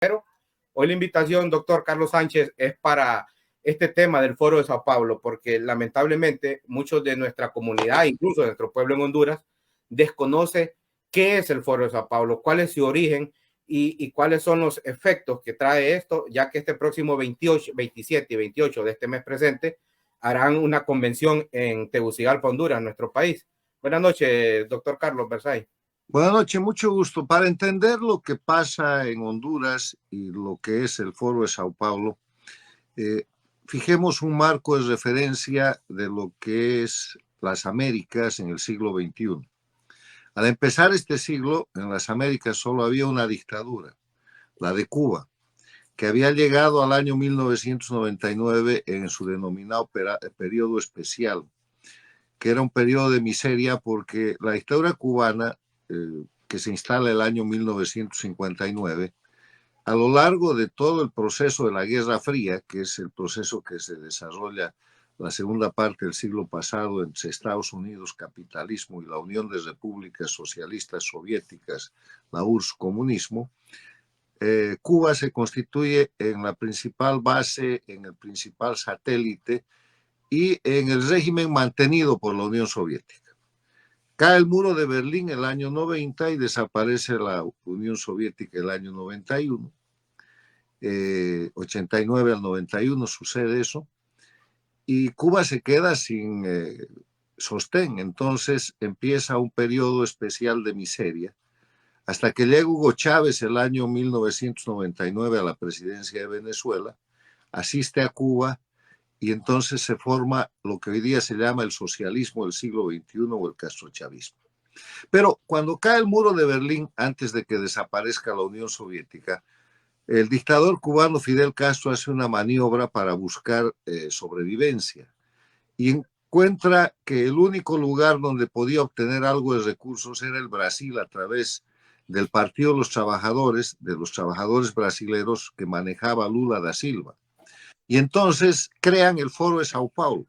Pero hoy la invitación, doctor Carlos Sánchez, es para este tema del Foro de Sao Paulo, porque lamentablemente muchos de nuestra comunidad, incluso de nuestro pueblo en Honduras, desconoce qué es el Foro de Sao Paulo, cuál es su origen y cuáles son los efectos que trae esto, ya que este próximo 28, 27 y 28 de este mes presente harán una convención en Tegucigalpa, Honduras, nuestro país. Buenas noches, doctor Carlos Versailles. Buenas noches, mucho gusto. Para entender lo que pasa en Honduras y lo que es el Foro de Sao Paulo, fijemos un marco de referencia de lo que es las Américas en el siglo XXI. Al empezar este siglo, en las Américas solo había una dictadura, la de Cuba, que había llegado al año 1999 en su denominado periodo especial, que era un periodo de miseria porque la dictadura cubana, que se instala el año 1959, a lo largo de todo el proceso de la Guerra Fría, que es el proceso que se desarrolla la segunda parte del siglo pasado entre Estados Unidos, capitalismo, y la Unión de Repúblicas Socialistas Soviéticas, la URSS, comunismo, Cuba se constituye en la principal base, en el principal satélite y en el régimen mantenido por la Unión Soviética. Cae el muro de Berlín el año 90 y desaparece la Unión Soviética el año 91. 89 al 91 sucede eso. Y Cuba se queda sin sostén. Entonces empieza un periodo especial de miseria hasta que llega Hugo Chávez el año 1999 a la presidencia de Venezuela, asiste a Cuba y entonces se forma lo que hoy día se llama el socialismo del siglo XXI o el castrochavismo. Pero cuando cae el muro de Berlín, antes de que desaparezca la Unión Soviética, el dictador cubano Fidel Castro hace una maniobra para buscar sobrevivencia y encuentra que el único lugar donde podía obtener algo de recursos era el Brasil a través del Partido de los Trabajadores brasileños que manejaba Lula da Silva. Y entonces crean el Foro de Sao Paulo.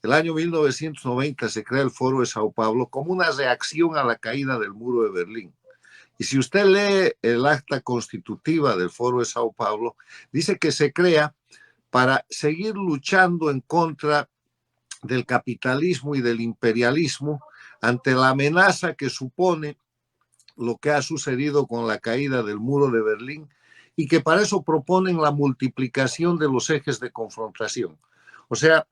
El año 1990 se crea el Foro de Sao Paulo como una reacción a la caída del muro de Berlín. Y si usted lee el acta constitutiva del Foro de Sao Paulo, dice que se crea para seguir luchando en contra del capitalismo y del imperialismo ante la amenaza que supone lo que ha sucedido con la caída del muro de Berlín y que para eso proponen la multiplicación de los ejes de confrontación. O sea,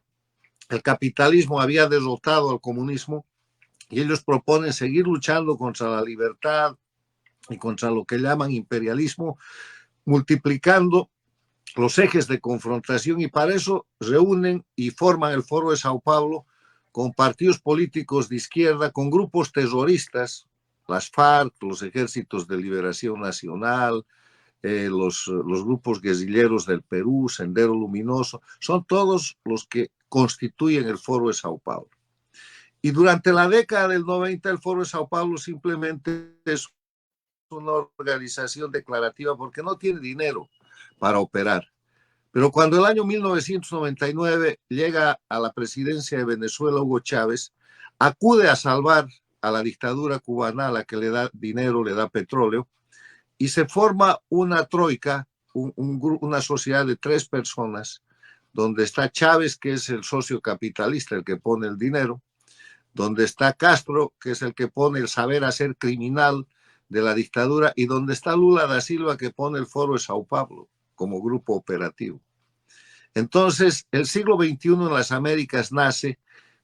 el capitalismo había derrotado al comunismo y ellos proponen seguir luchando contra la libertad y contra lo que llaman imperialismo, multiplicando los ejes de confrontación, y para eso reúnen y forman el Foro de Sao Paulo con partidos políticos de izquierda, con grupos terroristas, las FARC, los Ejércitos de Liberación Nacional, los grupos guerrilleros del Perú, Sendero Luminoso, son todos los que constituyen el Foro de Sao Paulo. Y durante la década del 90 el Foro de Sao Paulo simplemente es una organización declarativa porque no tiene dinero para operar. Pero cuando el año 1999 llega a la presidencia de Venezuela Hugo Chávez, acude a salvar a la dictadura cubana, a la que le da dinero, le da petróleo, y se forma una troika, una sociedad de 3 personas, donde está Chávez, que es el socio capitalista, el que pone el dinero, donde está Castro, que es el que pone el saber hacer criminal de la dictadura, y donde está Lula da Silva, que pone el Foro de Sao Paulo como grupo operativo. Entonces, el siglo XXI en las Américas nace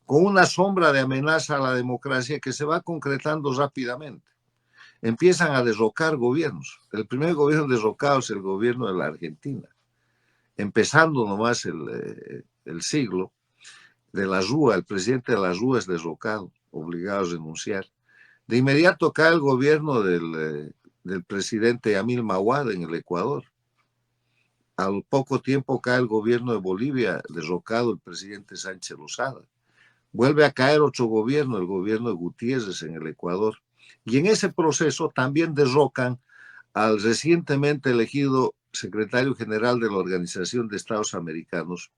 con una sombra de amenaza a la democracia que se va concretando rápidamente. Empiezan a derrocar gobiernos. El primer gobierno derrocado es el gobierno de la Argentina. Empezando nomás el siglo, de la Rúa, el presidente de la Rúa es derrocado, obligado a renunciar. De inmediato cae el gobierno del presidente Yamil Mahuad en el Ecuador. Al poco tiempo cae el gobierno de Bolivia, derrocado el presidente Sánchez Lozada. Vuelve a caer otro gobierno, el gobierno de Gutiérrez en el Ecuador. Y en ese proceso también derrocan al recientemente elegido secretario general de la Organización de Estados Americanos,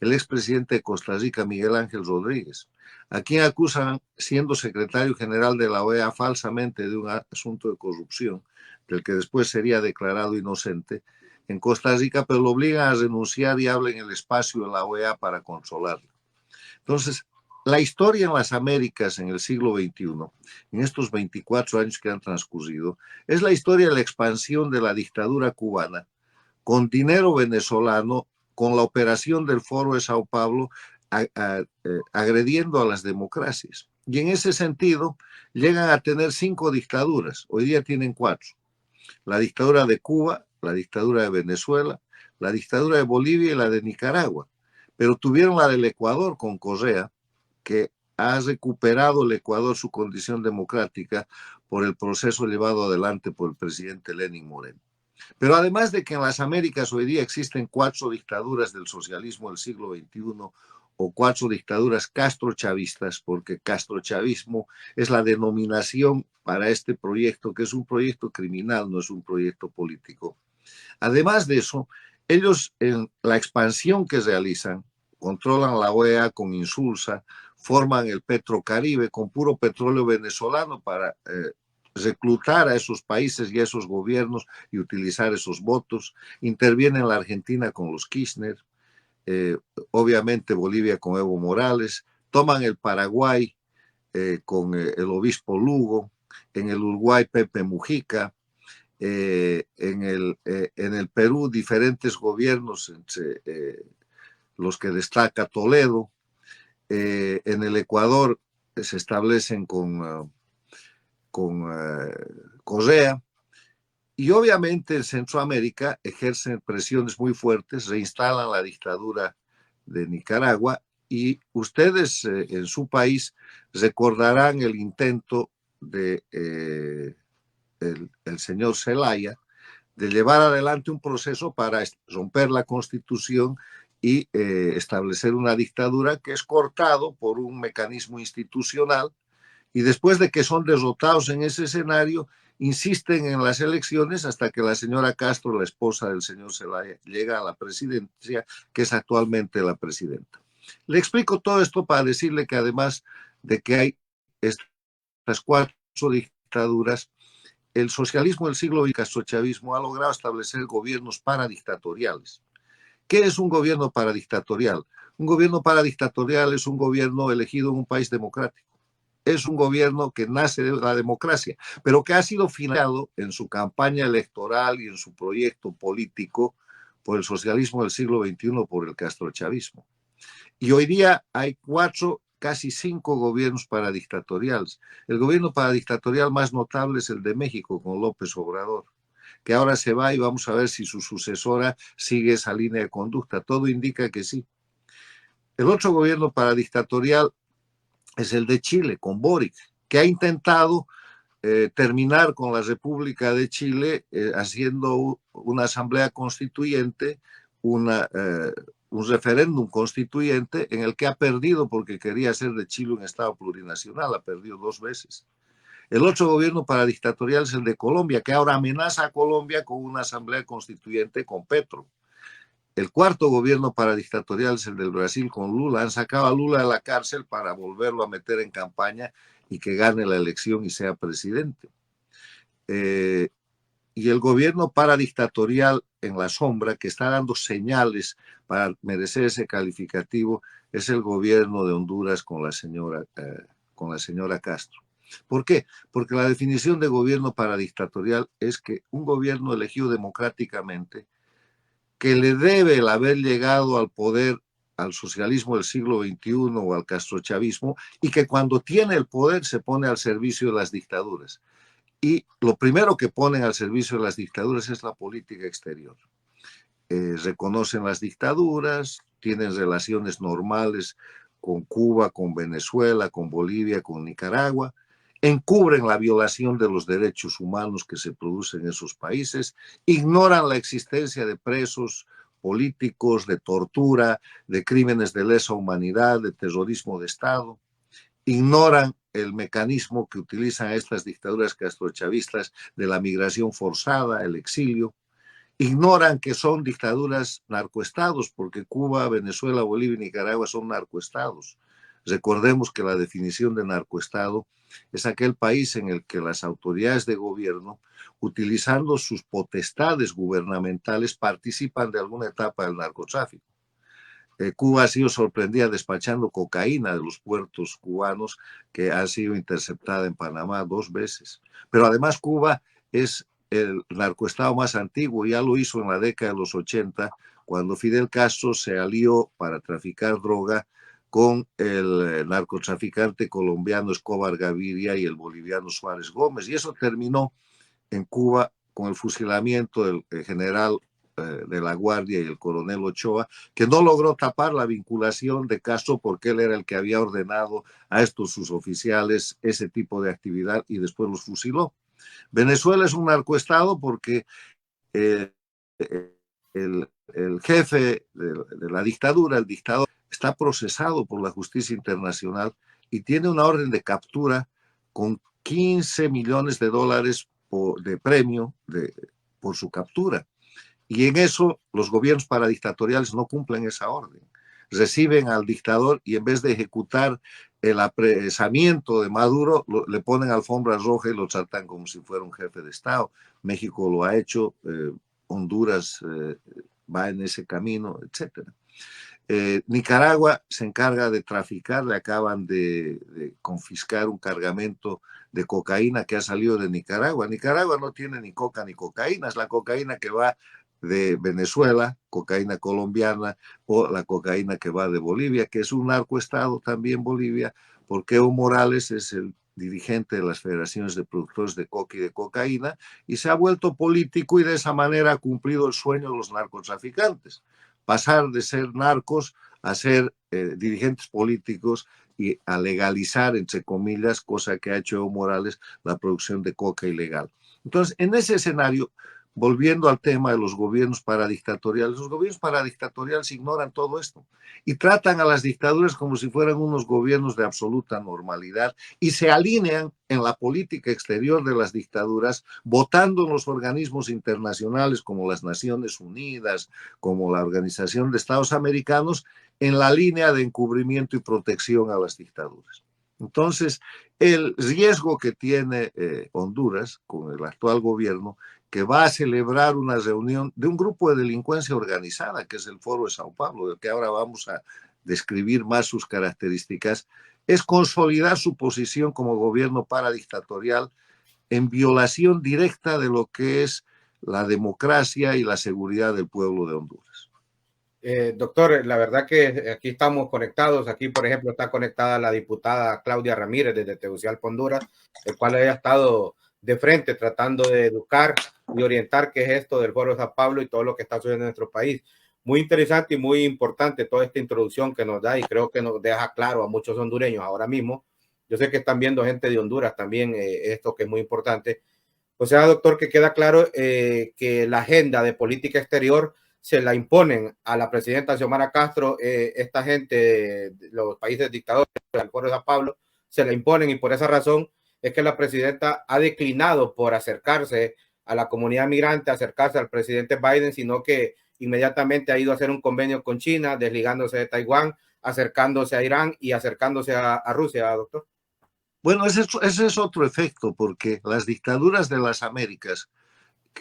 el expresidente de Costa Rica, Miguel Ángel Rodríguez, a quien acusan, siendo secretario general de la OEA falsamente de un asunto de corrupción, del que después sería declarado inocente, en Costa Rica, pero lo obligan a renunciar y habla en el espacio de la OEA para consolarlo. Entonces, la historia en las Américas en el siglo XXI, en estos 24 años que han transcurrido, es la historia de la expansión de la dictadura cubana con dinero venezolano, con la operación del Foro de Sao Paulo, agrediendo a las democracias. Y en ese sentido, llegan a tener 5 dictaduras. Hoy día tienen 4. La dictadura de Cuba, la dictadura de Venezuela, la dictadura de Bolivia y la de Nicaragua. Pero tuvieron la del Ecuador con Correa, que ha recuperado el Ecuador su condición democrática por el proceso llevado adelante por el presidente Lenín Moreno. Pero además de que en las Américas hoy día existen 4 dictaduras del socialismo del siglo XXI o 4 dictaduras castrochavistas, porque castrochavismo es la denominación para este proyecto, que es un proyecto criminal, no es un proyecto político. Además de eso, ellos en la expansión que realizan, controlan la OEA con Insulsa, forman el Petrocaribe con puro petróleo venezolano para reclutar a esos países y a esos gobiernos y utilizar esos votos. Interviene en la Argentina con los Kirchner, obviamente Bolivia con Evo Morales, toman el Paraguay con el obispo Lugo, en el Uruguay Pepe Mujica, en el Perú diferentes gobiernos, entre los que destaca Toledo, en el Ecuador se establecen con Correa, y obviamente en Centroamérica ejercen presiones muy fuertes, reinstalan la dictadura de Nicaragua, y ustedes en su país recordarán el intento de el señor Zelaya de llevar adelante un proceso para romper la Constitución y establecer una dictadura, que es cortado por un mecanismo institucional, y después de que son derrotados en ese escenario, insisten en las elecciones hasta que la señora Castro, la esposa del señor Zelaya, llega a la presidencia, que es actualmente la presidenta. Le explico todo esto para decirle que además de que hay estas 4 dictaduras, el socialismo del siglo XX y el castrochavismo ha logrado establecer gobiernos paradictatoriales. ¿Qué es un gobierno paradictatorial? Un gobierno paradictatorial es un gobierno elegido en un país democrático. Es un gobierno que nace de la democracia, pero que ha sido financiado en su campaña electoral y en su proyecto político por el socialismo del siglo XXI, por el castrochavismo. Y hoy día hay 4, casi 5 gobiernos paradictatoriales. El gobierno paradictatorial más notable es el de México, con López Obrador, que ahora se va, y vamos a ver si su sucesora sigue esa línea de conducta. Todo indica que sí. El otro gobierno paradictatorial es el de Chile, con Boric, que ha intentado terminar con la República de Chile haciendo una asamblea constituyente, un referéndum constituyente en el que ha perdido porque quería hacer de Chile un Estado plurinacional, ha perdido 2 veces. El otro gobierno paradictatorial es el de Colombia, que ahora amenaza a Colombia con una asamblea constituyente con Petro. El cuarto gobierno paradictatorial es el del Brasil con Lula. Han sacado a Lula de la cárcel para volverlo a meter en campaña y que gane la elección y sea presidente. Y el gobierno paradictatorial en la sombra, que está dando señales para merecer ese calificativo, es el gobierno de Honduras con la señora Castro. ¿Por qué? Porque la definición de gobierno paradictatorial es que un gobierno elegido democráticamente, que le debe el haber llegado al poder al socialismo del siglo XXI o al castrochavismo, y que cuando tiene el poder se pone al servicio de las dictaduras. Y lo primero que ponen al servicio de las dictaduras es la política exterior. Reconocen las dictaduras, tienen relaciones normales con Cuba, con Venezuela, con Bolivia, con Nicaragua, encubren la violación de los derechos humanos que se producen en esos países, ignoran la existencia de presos políticos, de tortura, de crímenes de lesa humanidad, de terrorismo de Estado, ignoran el mecanismo que utilizan estas dictaduras castrochavistas de la migración forzada, el exilio, ignoran que son dictaduras narcoestados, porque Cuba, Venezuela, Bolivia y Nicaragua son narcoestados. Recordemos que la definición de narcoestado es aquel país en el que las autoridades de gobierno, utilizando sus potestades gubernamentales, participan de alguna etapa del narcotráfico. Cuba ha sido sorprendida despachando cocaína de los puertos cubanos, que ha sido interceptada en Panamá 2 veces. Pero además Cuba es el narcoestado más antiguo, ya lo hizo en la década de los 80, cuando Fidel Castro se alió para traficar droga con el narcotraficante colombiano Escobar Gaviria y el boliviano Suárez Gómez. Y eso terminó en Cuba con el fusilamiento del general de la Guardia y el coronel Ochoa, que no logró tapar la vinculación de Castro porque él era el que había ordenado a estos sus oficiales ese tipo de actividad y después los fusiló. Venezuela es un narcoestado porque eh, el jefe de la dictadura, el dictador, está procesado por la justicia internacional y tiene una orden de captura con 15 millones de dólares de premio por su captura. Y en eso los gobiernos paradictatoriales no cumplen esa orden. Reciben al dictador y en vez de ejecutar el apresamiento de Maduro, le ponen alfombra roja y lo tratan como si fuera un jefe de Estado. México lo ha hecho, Honduras va en ese camino, etc. Nicaragua se encarga de traficar, le acaban de confiscar un cargamento de cocaína que ha salido de Nicaragua. Nicaragua no tiene ni coca ni cocaína, es la cocaína que va de Venezuela, cocaína colombiana, o la cocaína que va de Bolivia, que es un narcoestado también Bolivia, porque Evo Morales es el dirigente de las federaciones de productores de coca y de cocaína, y se ha vuelto político y de esa manera ha cumplido el sueño de los narcotraficantes, pasar de ser narcos a ser dirigentes políticos y a legalizar, entre comillas, cosa que ha hecho Evo Morales, la producción de coca ilegal. Entonces, en ese escenario, volviendo al tema de los gobiernos paradictatoriales ignoran todo esto y tratan a las dictaduras como si fueran unos gobiernos de absoluta normalidad y se alinean en la política exterior de las dictaduras, votando en los organismos internacionales como las Naciones Unidas, como la Organización de Estados Americanos, en la línea de encubrimiento y protección a las dictaduras. Entonces, el riesgo que tiene Honduras con el actual gobierno, que va a celebrar una reunión de un grupo de delincuencia organizada, que es el Foro de Sao Paulo, del que ahora vamos a describir más sus características, es consolidar su posición como gobierno paradictatorial en violación directa de lo que es la democracia y la seguridad del pueblo de Honduras. Doctor, la verdad que aquí estamos conectados. Aquí, por ejemplo, está conectada la diputada Claudia Ramírez desde Tegucigalpa, Honduras, el cual haya estado de frente tratando de educar y orientar qué es esto del Foro de Sao Paulo y todo lo que está sucediendo en nuestro país. Muy interesante y muy importante toda esta introducción que nos da y creo que nos deja claro a muchos hondureños ahora mismo. Yo sé que están viendo gente de Honduras también esto que es muy importante. O sea, doctor, que queda claro que la agenda de política exterior se la imponen a la presidenta Xiomara Castro, esta gente de los países dictadores del Foro de San Pablo, se la imponen y por esa razón es que la presidenta ha declinado por acercarse a la comunidad migrante, acercarse al presidente Biden, sino que inmediatamente ha ido a hacer un convenio con China, desligándose de Taiwán, acercándose a Irán y acercándose a Rusia, doctor. Bueno, ese es otro efecto, porque las dictaduras de las Américas,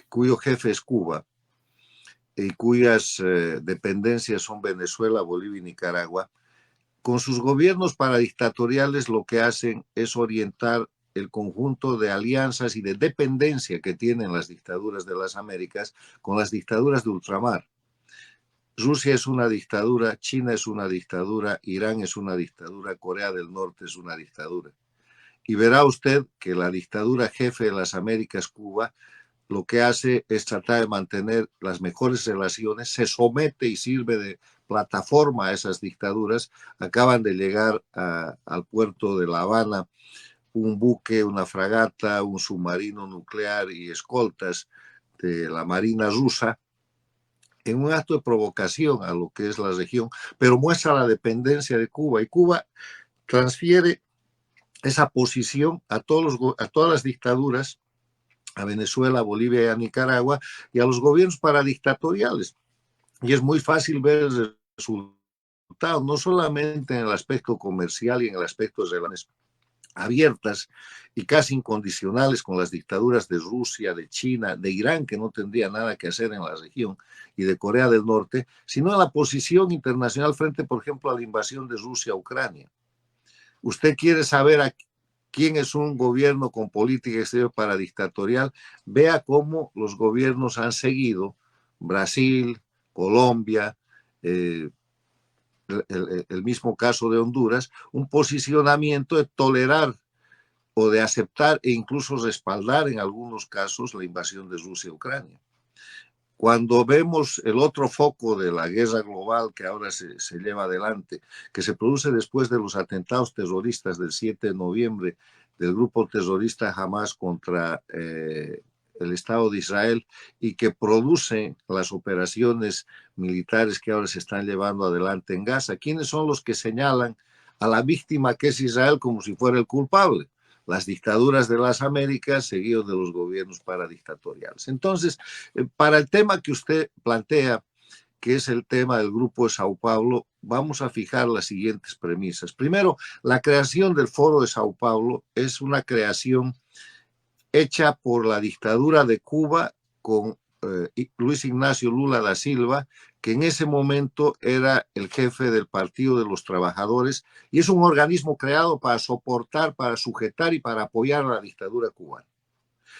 cuyo jefe es Cuba, y cuyas dependencias son Venezuela, Bolivia y Nicaragua, con sus gobiernos paradictatoriales lo que hacen es orientar el conjunto de alianzas y de dependencia que tienen las dictaduras de las Américas con las dictaduras de ultramar. Rusia es una dictadura, China es una dictadura, Irán es una dictadura, Corea del Norte es una dictadura. Y verá usted que la dictadura jefe de las Américas, Cuba, lo que hace es tratar de mantener las mejores relaciones, se somete y sirve de plataforma a esas dictaduras. Acaban de llegar al puerto de La Habana un buque, una fragata, un submarino nuclear y escoltas de la Marina rusa en un acto de provocación a lo que es la región, pero muestra la dependencia de Cuba y Cuba transfiere esa posición a todas las dictaduras, a Venezuela, a Bolivia y a Nicaragua, y a los gobiernos paradictatoriales. Y es muy fácil ver el resultado no solamente en el aspecto comercial y en el aspecto de relaciones abiertas y casi incondicionales con las dictaduras de Rusia, de China, de Irán, que no tendría nada que hacer en la región, y de Corea del Norte, sino en la posición internacional frente, por ejemplo, a la invasión de Rusia a Ucrania. Usted quiere saber a quién es un gobierno con política exterior paradictatorial, vea cómo los gobiernos han seguido, Brasil, Colombia, el mismo caso de Honduras, un posicionamiento de tolerar o de aceptar e incluso respaldar en algunos casos la invasión de Rusia a Ucrania. Cuando vemos el otro foco de la guerra global que ahora se lleva adelante, que se produce después de los atentados terroristas del 7 de noviembre del grupo terrorista Hamas contra el Estado de Israel y que produce las operaciones militares que ahora se están llevando adelante en Gaza, ¿quiénes son los que señalan a la víctima que es Israel como si fuera el culpable? Las dictaduras de las Américas, seguidos de los gobiernos paradictatoriales. Entonces, para el tema que usted plantea, que es el tema del Grupo de Sao Paulo, vamos a fijar las siguientes premisas. Primero, la creación del Foro de Sao Paulo es una creación hecha por la dictadura de Cuba con Luis Ignacio Lula da Silva, que en ese momento era el jefe del Partido de los Trabajadores, y es un organismo creado para soportar, para sujetar y para apoyar a la dictadura cubana.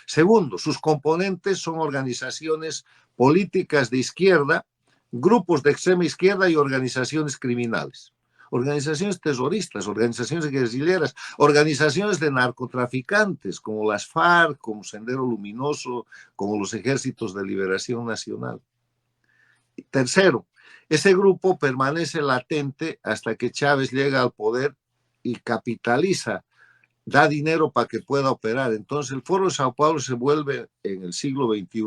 Segundo, sus componentes son organizaciones políticas de izquierda, grupos de extrema izquierda y organizaciones criminales. Organizaciones terroristas, organizaciones guerrilleras, organizaciones de narcotraficantes como las FARC, como Sendero Luminoso, como los Ejércitos de Liberación Nacional. Y tercero, ese grupo permanece latente hasta que Chávez llega al poder y capitaliza, da dinero para que pueda operar. Entonces el Foro de Sao Paulo se vuelve en el siglo XXI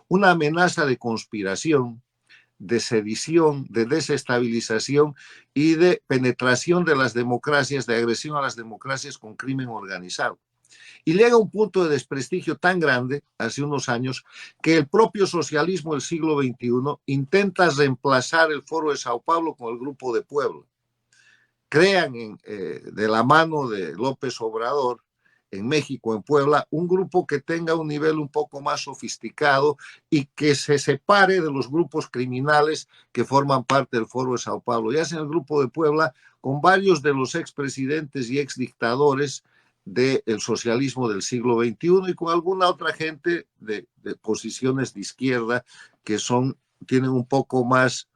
una amenaza de conspiración, de sedición, de desestabilización y de penetración de las democracias, de agresión a las democracias con crimen organizado. Y llega a un punto de desprestigio tan grande, hace unos años, que el propio socialismo del siglo XXI intenta reemplazar el Foro de Sao Paulo con el Grupo de Puebla. Crean de la mano de López Obrador, en México, en Puebla, un grupo que tenga un nivel un poco más sofisticado y que se separe de los grupos criminales que forman parte del Foro de Sao Paulo. Y hacen el Grupo de Puebla con varios de los expresidentes y exdictadores del socialismo del siglo XXI y con alguna otra gente de posiciones de izquierda que tienen un poco más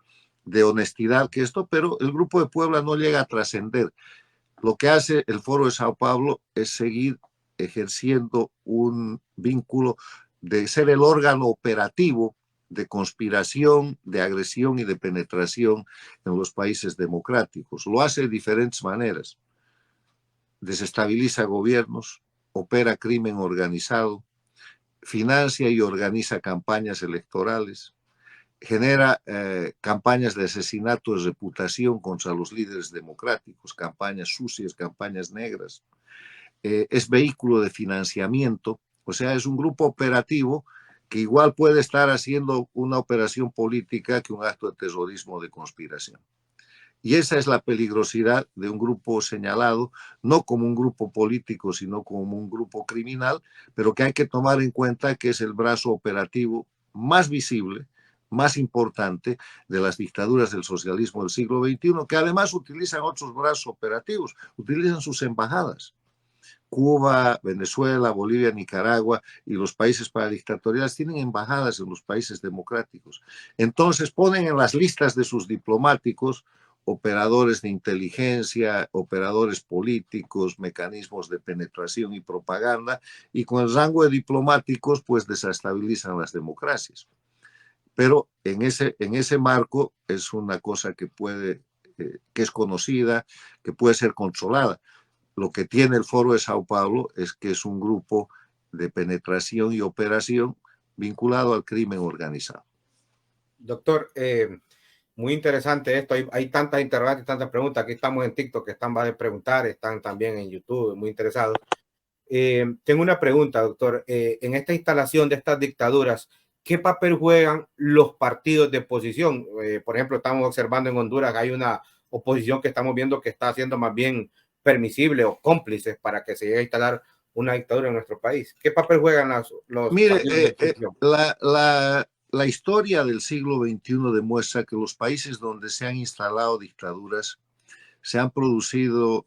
de honestidad que esto, pero el Grupo de Puebla no llega a trascender. Lo que hace el Foro de Sao Paulo es seguir ejerciendo un vínculo de ser el órgano operativo de conspiración, de agresión y de penetración en los países democráticos. Lo hace de diferentes maneras. Desestabiliza gobiernos, opera crimen organizado, financia y organiza campañas electorales, genera campañas de asesinato de reputación contra los líderes democráticos, campañas sucias, campañas negras, es vehículo de financiamiento, o sea, es un grupo operativo que igual puede estar haciendo una operación política que un acto de terrorismo de conspiración. Y esa es la peligrosidad de un grupo señalado, no como un grupo político, sino como un grupo criminal, pero que hay que tomar en cuenta que es el brazo operativo más visible, más importante de las dictaduras del socialismo del siglo XXI, que además utilizan otros brazos operativos, utilizan sus embajadas. Cuba, Venezuela, Bolivia, Nicaragua y los países paradictatoriales tienen embajadas en los países democráticos. Entonces ponen en las listas de sus diplomáticos operadores de inteligencia, operadores políticos, mecanismos de penetración y propaganda, y con el rango de diplomáticos pues desestabilizan las democracias. Pero en ese marco es una cosa que que es conocida, que puede ser controlada. Lo que tiene el Foro de Sao Paulo es que es un grupo de penetración y operación vinculado al crimen organizado. Doctor, muy interesante esto. Hay tantas interrogantes, tantas preguntas. Aquí estamos en TikTok que están más de preguntar, están también en YouTube, muy interesados. Tengo una pregunta, doctor. En esta instalación de estas dictaduras, ¿qué papel juegan los partidos de oposición? Por ejemplo, estamos observando en Honduras que hay una oposición que estamos viendo que está haciendo más bien permisible o cómplices para que se llegue a instalar una dictadura en nuestro país. ¿Qué papel juegan los Mire, partidos de oposición? la historia del siglo XXI demuestra que los países donde se han instalado dictaduras se han producido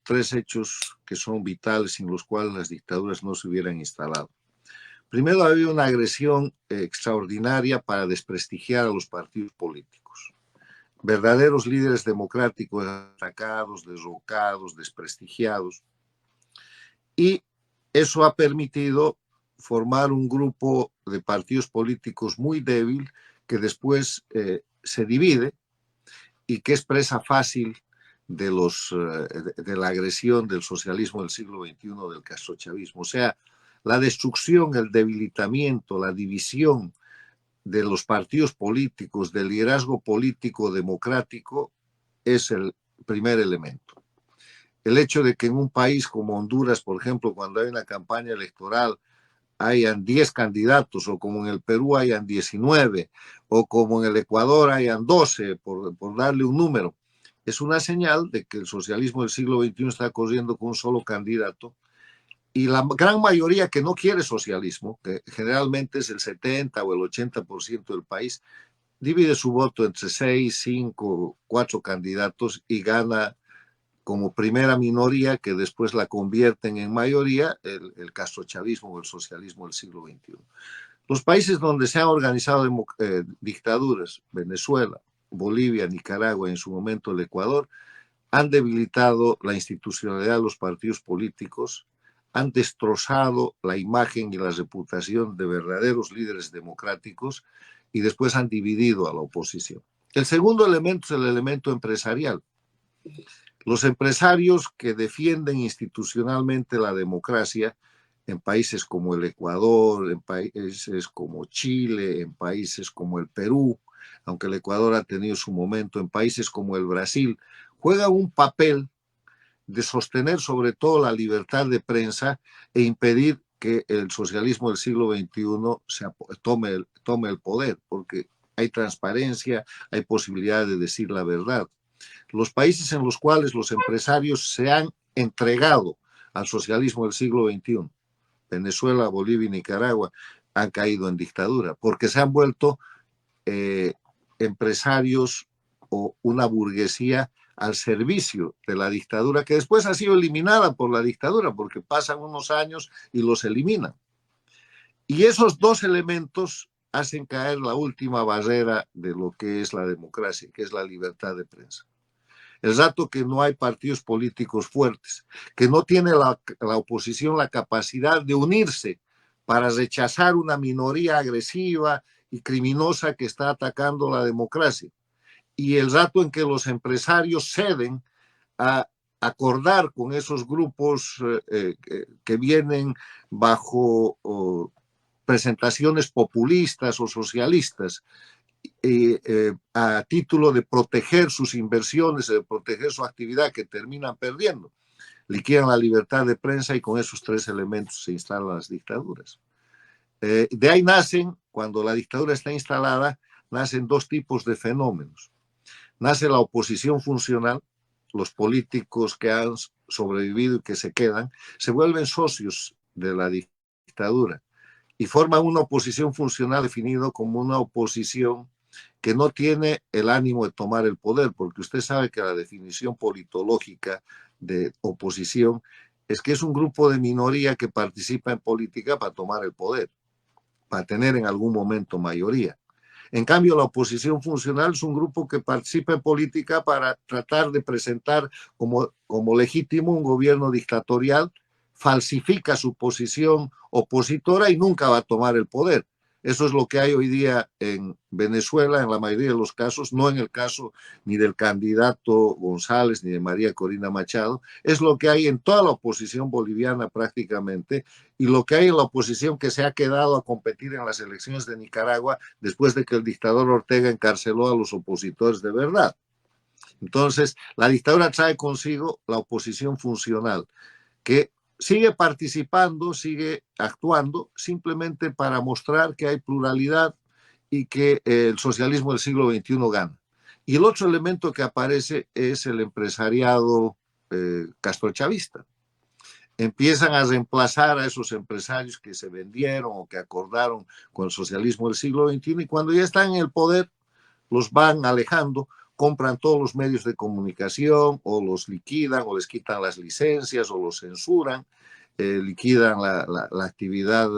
tres hechos que son vitales sin los cuales las dictaduras no se hubieran instalado. Primero, ha habido una agresión extraordinaria para desprestigiar a los partidos políticos. Verdaderos líderes democráticos atacados, derrocados, desprestigiados. Y eso ha permitido formar un grupo de partidos políticos muy débil que después se divide y que es presa fácil de la agresión del socialismo del siglo XXI, del castrochavismo. O sea, la destrucción, el debilitamiento, la división de los partidos políticos, del liderazgo político democrático, es el primer elemento. El hecho de que en un país como Honduras, por ejemplo, cuando hay una campaña electoral, hayan 10 candidatos, o como en el Perú hayan 19, o como en el Ecuador hayan 12, por darle un número, es una señal de que el socialismo del siglo XXI está corriendo con un solo candidato, y la gran mayoría que no quiere socialismo, que generalmente es el 70 o el 80% del país, divide su voto entre 6, 5, 4 candidatos y gana como primera minoría, que después la convierten en mayoría, el castrochavismo o el socialismo del siglo XXI. Los países donde se han organizado dictaduras, Venezuela, Bolivia, Nicaragua, en su momento el Ecuador, han debilitado la institucionalidad de los partidos políticos, han destrozado la imagen y la reputación de verdaderos líderes democráticos y después han dividido a la oposición. El segundo elemento es el elemento empresarial. Los empresarios que defienden institucionalmente la democracia en países como el Ecuador, en países como Chile, en países como el Perú, aunque el Ecuador ha tenido su momento, en países como el Brasil, juegan un papel de sostener sobre todo la libertad de prensa e impedir que el socialismo del siglo XXI tome el poder, porque hay transparencia, hay posibilidad de decir la verdad. Los países en los cuales los empresarios se han entregado al socialismo del siglo XXI, Venezuela, Bolivia y Nicaragua, han caído en dictadura, porque se han vuelto empresarios o una burguesía al servicio de la dictadura, que después ha sido eliminada por la dictadura, porque pasan unos años y los eliminan. Y esos dos elementos hacen caer la última barrera de lo que es la democracia, que es la libertad de prensa. El rato que no hay partidos políticos fuertes, que no tiene la oposición la capacidad de unirse para rechazar una minoría agresiva y criminosa que está atacando la democracia, y el rato en que los empresarios ceden a acordar con esos grupos que vienen bajo presentaciones populistas o socialistas, a título de proteger sus inversiones, de proteger su actividad, que terminan perdiendo, liquidan la libertad de prensa, y con esos tres elementos se instalan las dictaduras. De ahí nacen, cuando la dictadura está instalada, nacen dos tipos de fenómenos. Nace la oposición funcional. Los políticos que han sobrevivido y que se quedan se vuelven socios de la dictadura y forman una oposición funcional definida como una oposición que no tiene el ánimo de tomar el poder, porque usted sabe que la definición politológica de oposición es que es un grupo de minoría que participa en política para tomar el poder, para tener en algún momento mayoría. En cambio, la oposición funcional es un grupo que participa en política para tratar de presentar como legítimo un gobierno dictatorial, falsifica su posición opositora y nunca va a tomar el poder. Eso es lo que hay hoy día en Venezuela, en la mayoría de los casos, no en el caso ni del candidato González ni de María Corina Machado, es lo que hay en toda la oposición boliviana prácticamente, y lo que hay en la oposición que se ha quedado a competir en las elecciones de Nicaragua después de que el dictador Ortega encarceló a los opositores de verdad. Entonces, la dictadura trae consigo la oposición funcional, que sigue participando, sigue actuando, simplemente para mostrar que hay pluralidad y que el socialismo del siglo XXI gana. Y el otro elemento que aparece es el empresariado castrochavista. Empiezan a reemplazar a esos empresarios que se vendieron o que acordaron con el socialismo del siglo XXI, y cuando ya están en el poder los van alejando, compran todos los medios de comunicación o los liquidan o les quitan las licencias o los censuran, liquidan la actividad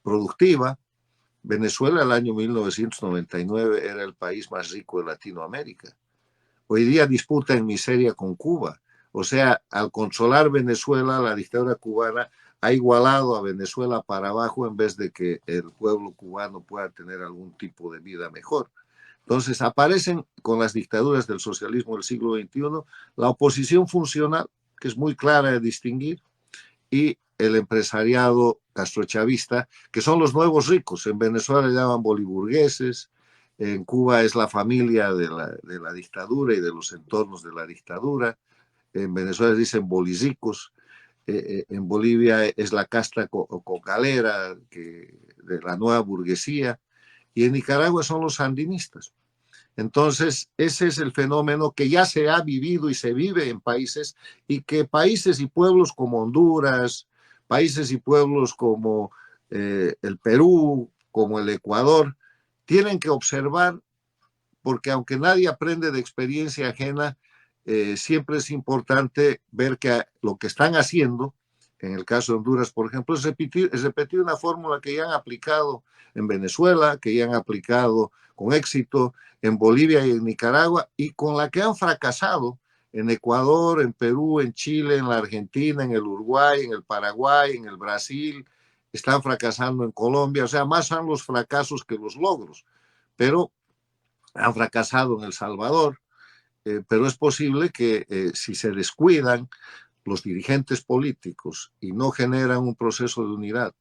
productiva. Venezuela el año 1999 era el país más rico de Latinoamérica. Hoy día disputa en miseria con Cuba. O sea, al controlar Venezuela, la dictadura cubana ha igualado a Venezuela para abajo en vez de que el pueblo cubano pueda tener algún tipo de vida mejor. Entonces aparecen con las dictaduras del socialismo del siglo XXI la oposición funcional, que es muy clara de distinguir, y el empresariado castrochavista, que son los nuevos ricos. En Venezuela le llaman boliburgueses, en Cuba es la familia de la dictadura y de los entornos de la dictadura, en Venezuela dicen boliricos, en Bolivia es la casta cocalera de la nueva burguesía, y en Nicaragua son los sandinistas. Entonces, ese es el fenómeno que ya se ha vivido y se vive en países, y que países y pueblos como Honduras, países y pueblos como el Perú, como el Ecuador, tienen que observar, porque aunque nadie aprende de experiencia ajena, siempre es importante ver que lo que están haciendo, en el caso de Honduras, por ejemplo, es repetir una fórmula que ya han aplicado en Venezuela, que ya han aplicado con éxito en Bolivia y en Nicaragua, y con la que han fracasado en Ecuador, en Perú, en Chile, en la Argentina, en el Uruguay, en el Paraguay, en el Brasil, están fracasando en Colombia. O sea, más son los fracasos que los logros, pero han fracasado en El Salvador, pero es posible que si se descuidan los dirigentes políticos y no generan un proceso de unidad,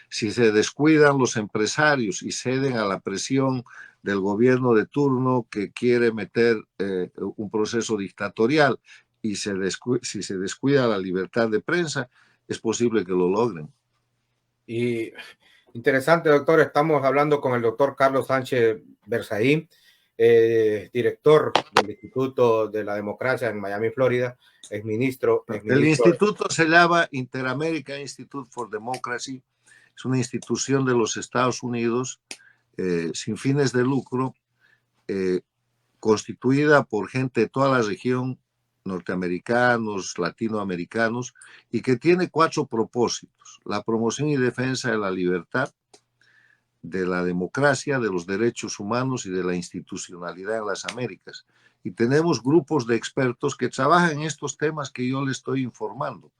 si se descuidan los empresarios y ceden a la presión del gobierno de turno que quiere meter un proceso dictatorial, y si se descuida la libertad de prensa, es posible que lo logren. Y interesante, doctor. Estamos hablando con el doctor Carlos Sánchez Berzaín, director del Instituto de la Democracia en Miami, Florida, exministro. El instituto se llama Inter-American Institute for Democracy. Es una institución de los Estados Unidos sin fines de lucro, constituida por gente de toda la región, norteamericanos, latinoamericanos, y que tiene 4 propósitos: la promoción y defensa de la libertad, de la democracia, de los derechos humanos y de la institucionalidad en las Américas. Y tenemos grupos de expertos que trabajan en estos temas que yo le estoy informando.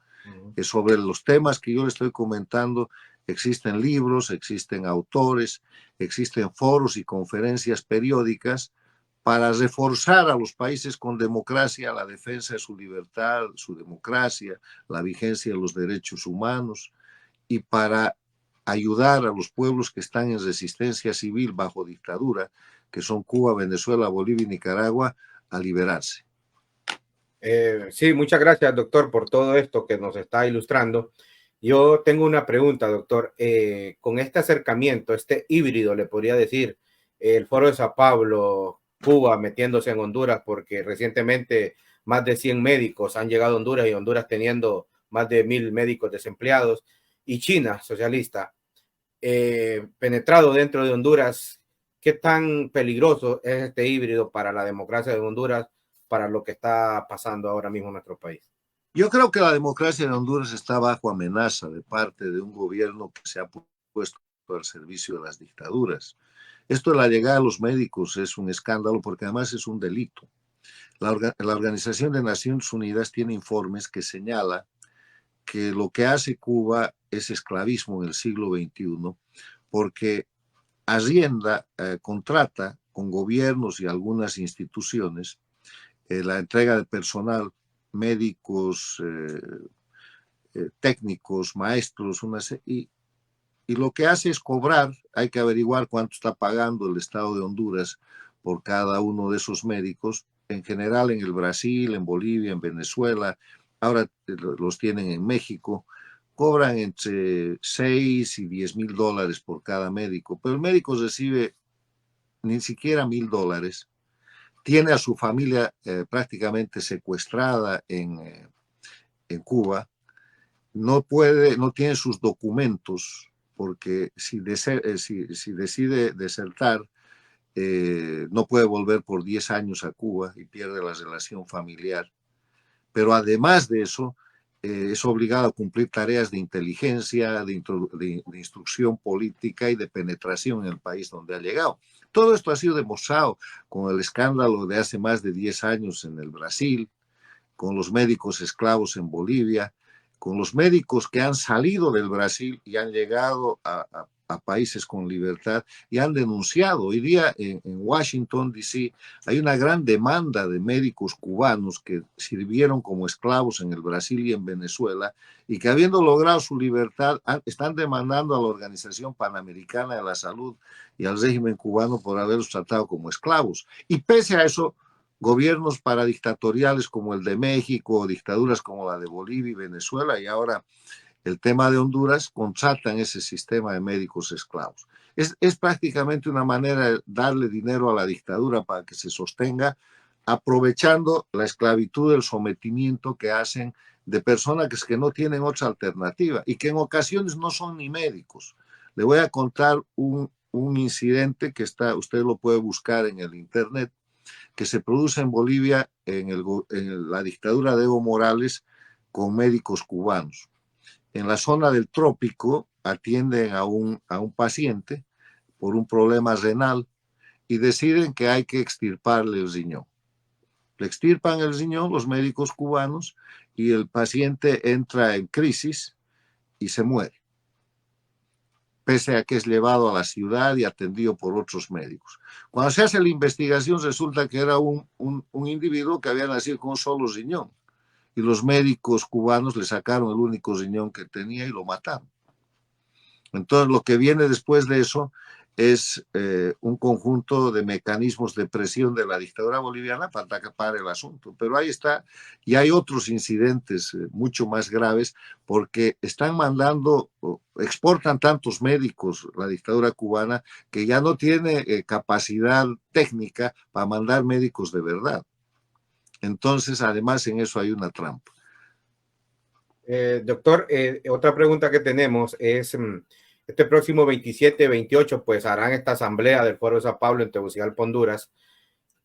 Sobre los temas que yo le estoy comentando, existen libros, existen autores, existen foros y conferencias periódicas para reforzar a los países con democracia la defensa de su libertad, su democracia, la vigencia de los derechos humanos, y para ayudar a los pueblos que están en resistencia civil bajo dictadura, que son Cuba, Venezuela, Bolivia y Nicaragua, a liberarse. Sí, muchas gracias, doctor, por todo esto que nos está ilustrando. Yo tengo una pregunta, doctor. Con este acercamiento, este híbrido, le podría decir, el Foro de Sao Paulo, Cuba metiéndose en Honduras, porque recientemente más de 100 médicos han llegado a Honduras, y Honduras teniendo más de 1000 médicos desempleados, y China, socialista, penetrado dentro de Honduras. ¿Qué tan peligroso es este híbrido para la democracia de Honduras, para lo que está pasando ahora mismo en nuestro país? Yo creo que la democracia en Honduras está bajo amenaza de parte de un gobierno que se ha puesto al servicio de las dictaduras. Esto de la llegada de los médicos es un escándalo, porque además es un delito. La Organización de Naciones Unidas tiene informes que señala que lo que hace Cuba es esclavismo en el siglo XXI, porque arrienda, contrata con gobiernos y algunas instituciones la entrega de personal, médicos, técnicos, maestros, y lo que hace es cobrar. Hay que averiguar cuánto está pagando el Estado de Honduras por cada uno de esos médicos. En general en el Brasil, en Bolivia, en Venezuela, ahora los tienen en México, cobran entre 6 y 10 mil dólares por cada médico, pero el médico recibe ni siquiera $1000, tiene a su familia prácticamente secuestrada en Cuba, no tiene sus documentos, porque si decide desertar, no puede volver por 10 años a Cuba y pierde la relación familiar. Pero además de eso, es obligado a cumplir tareas de inteligencia, de instrucción política y de penetración en el país donde ha llegado. Todo esto ha sido demostrado con el escándalo de hace más de 10 años en el Brasil, con los médicos esclavos en Bolivia, con los médicos que han salido del Brasil y han llegado a países con libertad y han denunciado. Hoy día en Washington, D.C., hay una gran demanda de médicos cubanos que sirvieron como esclavos en el Brasil y en Venezuela y que, habiendo logrado su libertad, están demandando a la Organización Panamericana de la Salud y al régimen cubano por haberlos tratado como esclavos. Y pese a eso, gobiernos paradictatoriales como el de México, o dictaduras como la de Bolivia y Venezuela, y ahora el tema de Honduras, contratan ese sistema de médicos esclavos. Es prácticamente una manera de darle dinero a la dictadura para que se sostenga, aprovechando la esclavitud, el sometimiento que hacen de personas que no tienen otra alternativa y que en ocasiones no son ni médicos. Le voy a contar un incidente que usted lo puede buscar en el internet, que se produce en Bolivia en la dictadura de Evo Morales con médicos cubanos. En la zona del trópico atienden a un paciente por un problema renal y deciden que hay que extirparle el riñón. Le extirpan el riñón los médicos cubanos y el paciente entra en crisis y se muere, pese a que es llevado a la ciudad y atendido por otros médicos. Cuando se hace la investigación resulta que era un individuo que había nacido con un solo riñón y los médicos cubanos le sacaron el único riñón que tenía y lo mataron. Entonces lo que viene después de eso es un conjunto de mecanismos de presión de la dictadura boliviana para tapar el asunto. Pero ahí está, y hay otros incidentes mucho más graves, porque están mandando, exportan tantos médicos la dictadura cubana que ya no tiene capacidad técnica para mandar médicos de verdad. Entonces, además, en eso hay una trampa. Doctor, otra pregunta que tenemos es, este próximo 27-28, pues harán esta asamblea del Foro de Sao Paulo en Tegucigalpa, Honduras.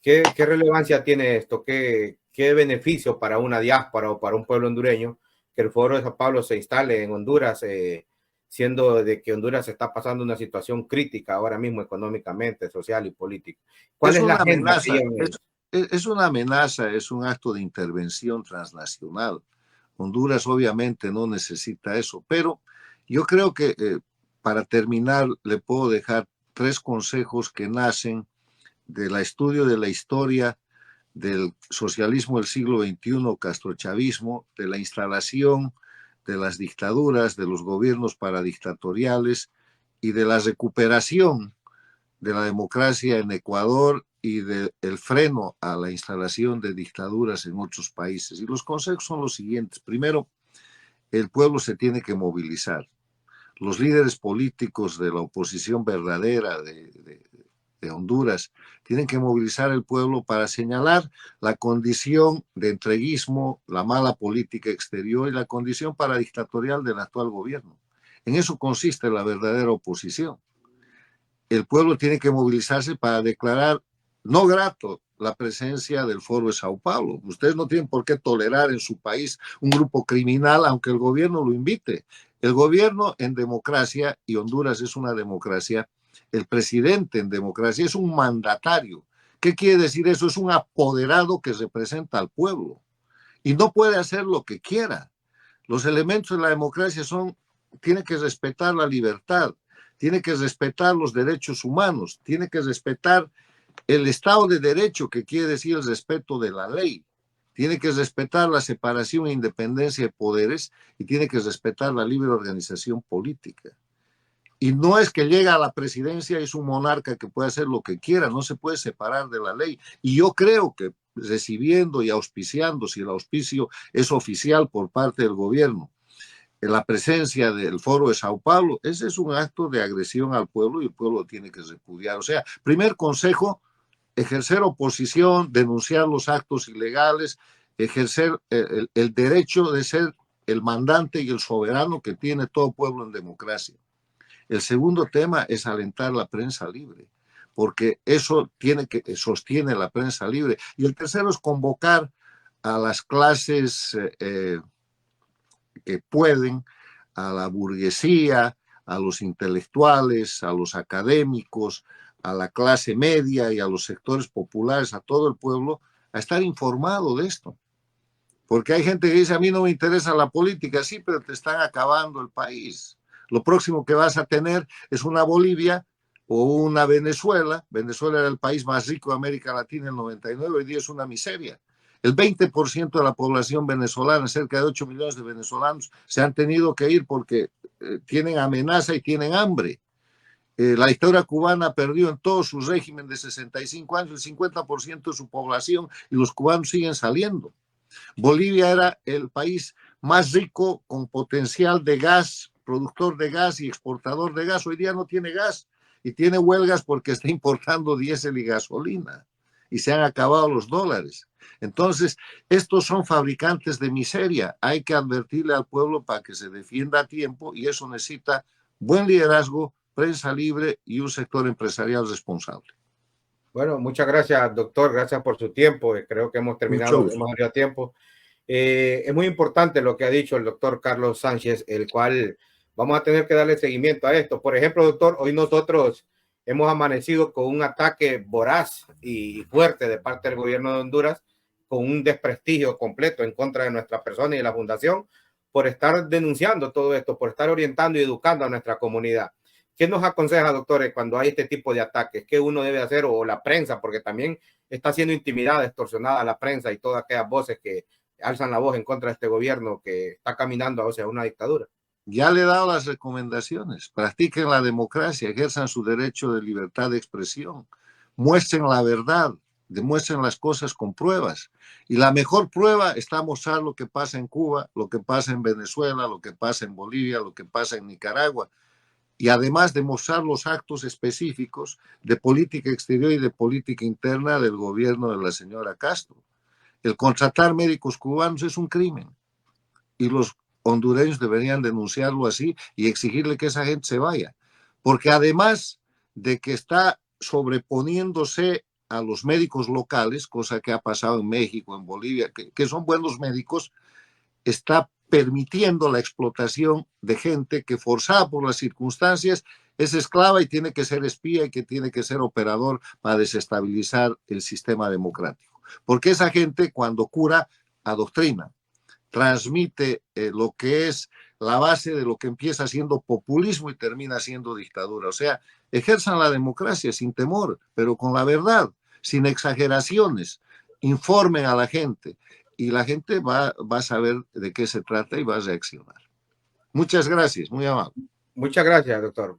¿Qué relevancia tiene esto? ¿Qué beneficio para una diáspora o para un pueblo hondureño que el Foro de Sao Paulo se instale en Honduras, siendo de que Honduras está pasando una situación crítica ahora mismo económicamente, social y política? ¿Cuál es la agenda que llevan ellos? Es una amenaza, es un acto de intervención transnacional. Honduras obviamente no necesita eso, pero yo creo que para terminar le puedo dejar 3 consejos que nacen del estudio de la historia del socialismo del siglo XXI, castrochavismo, de la instalación de las dictaduras, de los gobiernos paradictatoriales y de la recuperación de la democracia en Ecuador y del freno a la instalación de dictaduras en otros países. Y los consejos son los siguientes. Primero, el pueblo se tiene que movilizar. Los líderes políticos de la oposición verdadera de Honduras tienen que movilizar el pueblo para señalar la condición de entreguismo, la mala política exterior y la condición paradictatorial del actual gobierno. En eso consiste la verdadera oposición. El pueblo tiene que movilizarse para declarar no grato la presencia del Foro de Sao Paulo. Ustedes no tienen por qué tolerar en su país un grupo criminal, aunque el gobierno lo invite. El gobierno en democracia, y Honduras es una democracia, el presidente en democracia es un mandatario. ¿Qué quiere decir eso? Es un apoderado que representa al pueblo y no puede hacer lo que quiera. Los elementos de la democracia tiene que respetar la libertad, tiene que respetar los derechos humanos, tiene que respetar el Estado de Derecho, que quiere decir el respeto de la ley, tiene que respetar la separación e independencia de poderes y tiene que respetar la libre organización política. Y no es que llega a la presidencia y es un monarca que puede hacer lo que quiera, no se puede separar de la ley. Y yo creo que recibiendo y auspiciando, si el auspicio es oficial por parte del gobierno, en la presencia del Foro de Sao Paulo, ese es un acto de agresión al pueblo y el pueblo tiene que repudiar. O sea, primer consejo, ejercer oposición, denunciar los actos ilegales, ejercer el derecho de ser el mandante y el soberano que tiene todo pueblo en democracia. El segundo tema es alentar la prensa libre, porque eso sostiene la prensa libre. Y el tercero es convocar a las clases que pueden, a la burguesía, a los intelectuales, a los académicos, a la clase media y a los sectores populares, a todo el pueblo, a estar informado de esto. Porque hay gente que dice, a mí no me interesa la política, sí, pero te están acabando el país. Lo próximo que vas a tener es una Bolivia o una Venezuela. Venezuela era el país más rico de América Latina en el 99, hoy día es una miseria. El 20% de la población venezolana, cerca de 8 millones de venezolanos, se han tenido que ir porque tienen amenaza y tienen hambre. La dictadura cubana perdió en todo su régimen de 65 años el 50% de su población y los cubanos siguen saliendo. Bolivia era el país más rico con potencial de gas, productor de gas y exportador de gas. Hoy día no tiene gas y tiene huelgas porque está importando diésel y gasolina y se han acabado los dólares. Entonces, estos son fabricantes de miseria. Hay que advertirle al pueblo para que se defienda a tiempo y eso necesita buen liderazgo, prensa libre y un sector empresarial responsable. Bueno, muchas gracias, doctor. Gracias por su tiempo. Creo que hemos terminado, hemos tenido tiempo. Es muy importante lo que ha dicho el doctor Carlos Sánchez, el cual vamos a tener que darle seguimiento a esto. Por ejemplo, doctor, hoy nosotros hemos amanecido con un ataque voraz y fuerte de parte del gobierno de Honduras, con un desprestigio completo en contra de nuestra persona y de la fundación, por estar denunciando todo esto, por estar orientando y educando a nuestra comunidad. ¿Qué nos aconseja, doctores, cuando hay este tipo de ataques? ¿Qué uno debe hacer? O la prensa, porque también está siendo intimidada, extorsionada la prensa y todas aquellas voces que alzan la voz en contra de este gobierno que está caminando hacia una dictadura. Ya le he dado las recomendaciones. Practiquen la democracia, ejerzan su derecho de libertad de expresión, muestren la verdad, demuestren las cosas con pruebas. Y la mejor prueba está mostrar lo que pasa en Cuba, lo que pasa en Venezuela, lo que pasa en Bolivia, lo que pasa en Nicaragua. Y además demostrar los actos específicos de política exterior y de política interna del gobierno de la señora Castro. El contratar médicos cubanos es un crimen y los hondureños deberían denunciarlo así y exigirle que esa gente se vaya. Porque además de que está sobreponiéndose a los médicos locales, cosa que ha pasado en México, en Bolivia, que son buenos médicos, está permitiendo la explotación de gente que forzada por las circunstancias es esclava y tiene que ser espía y que tiene que ser operador para desestabilizar el sistema democrático. Porque esa gente cuando cura adoctrina, transmite lo que es la base de lo que empieza siendo populismo y termina siendo dictadura. O sea, ejerzan la democracia sin temor, pero con la verdad, sin exageraciones, informen a la gente y la gente va a saber de qué se trata y va a reaccionar. Muchas gracias, muy amable. Muchas gracias, doctor.